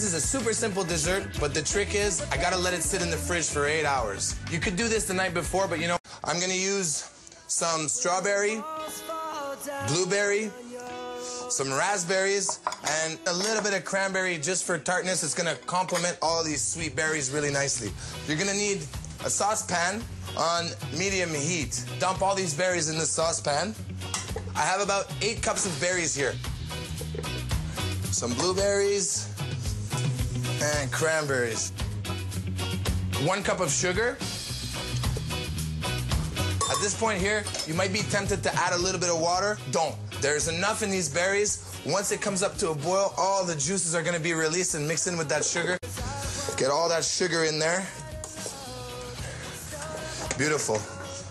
is a super simple dessert, but the trick is I gotta let it sit in the fridge for 8 hours. You could do this the night before, but you know, I'm gonna use some strawberry, blueberry, some raspberries, and a little bit of cranberry just for tartness. It's gonna complement all these sweet berries really nicely. You're gonna need a saucepan on medium heat. Dump all these berries in the saucepan. I have about 8 cups of berries here. Some blueberries and cranberries. 1 cup of sugar. At this point here, you might be tempted to add a little bit of water. Don't. There's enough in these berries. Once it comes up to a boil, all the juices are gonna be released and mixed in with that sugar. Get all that sugar in there. Beautiful.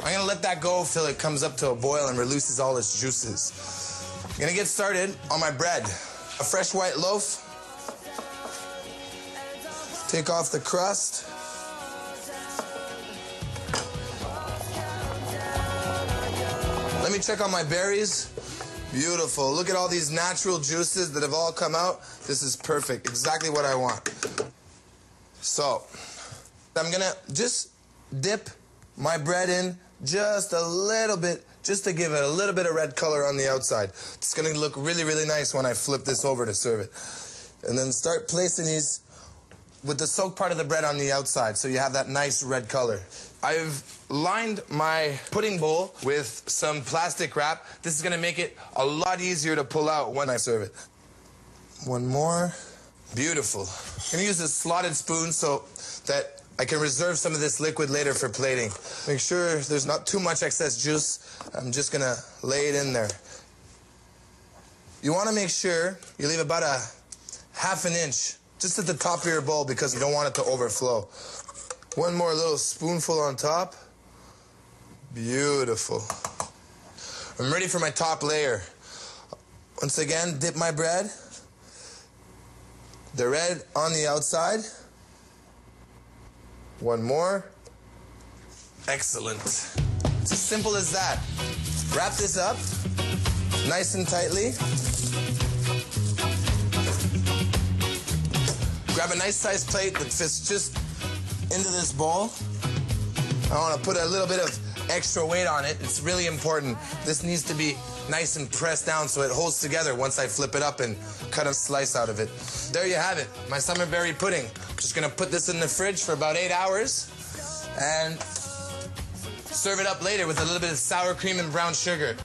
I'm gonna let that go till it comes up to a boil and releases all its juices. I'm gonna get started on my bread. A fresh white loaf. Take off the crust. Let me check on my berries. Beautiful. Look at all these natural juices that have all come out. This is perfect. Exactly what I want. So, I'm gonna just dip my bread in just a little bit, just to give it a little bit of red color on the outside. It's gonna look really, really nice when I flip this over to serve it. And then start placing these with the soaked part of the bread on the outside so you have that nice red color. I've lined my pudding bowl with some plastic wrap. This is gonna make it a lot easier to pull out when I serve it. One more. Beautiful. I'm gonna use a slotted spoon so that I can reserve some of this liquid later for plating. Make sure there's not too much excess juice. I'm just gonna lay it in there. You wanna make sure you leave about a ½ an inch just at the top of your bowl because you don't want it to overflow. One more little spoonful on top. Beautiful. I'm ready for my top layer. Once again, dip my bread. The red on the outside. One more. Excellent. It's as simple as that. Wrap this up nice and tightly. Grab a nice sized plate that fits just into this bowl. I want to put a little bit of extra weight on it. It's really important. This needs to be nice and pressed down so it holds together once I flip it up and cut a slice out of it. There you have it, my summer berry pudding. Just gonna put this in the fridge for about 8 hours and serve it up later with a little bit of sour cream and brown sugar.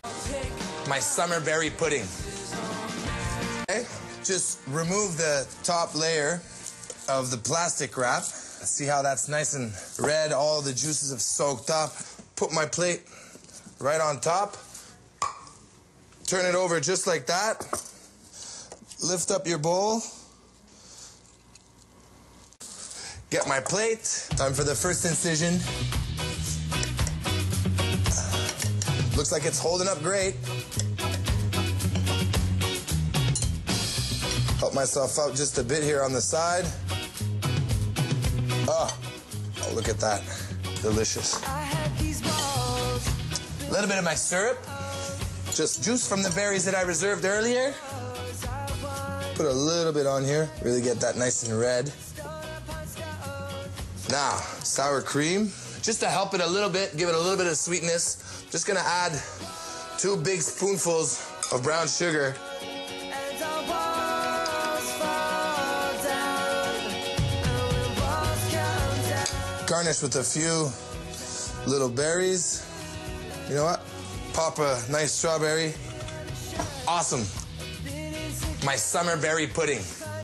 My summer berry pudding. Okay, just remove the top layer of the plastic wrap. See how that's nice and red, all the juices have soaked up. Put my plate right on top. Turn it over just like that. Lift up your bowl. Get my plate. Time for the first incision. Looks like it's holding up great. Help myself out just a bit here on the side. Oh, look at that. Delicious. A little bit of my syrup. Just juice from the berries that I reserved earlier. Put a little bit on here. Really get that nice and red. Now, sour cream. Just to help it a little bit, give it a little bit of sweetness, just gonna add 2 big spoonfuls of brown sugar. Garnish with a few little berries. You know what? Pop a nice strawberry. Awesome. My summer berry pudding.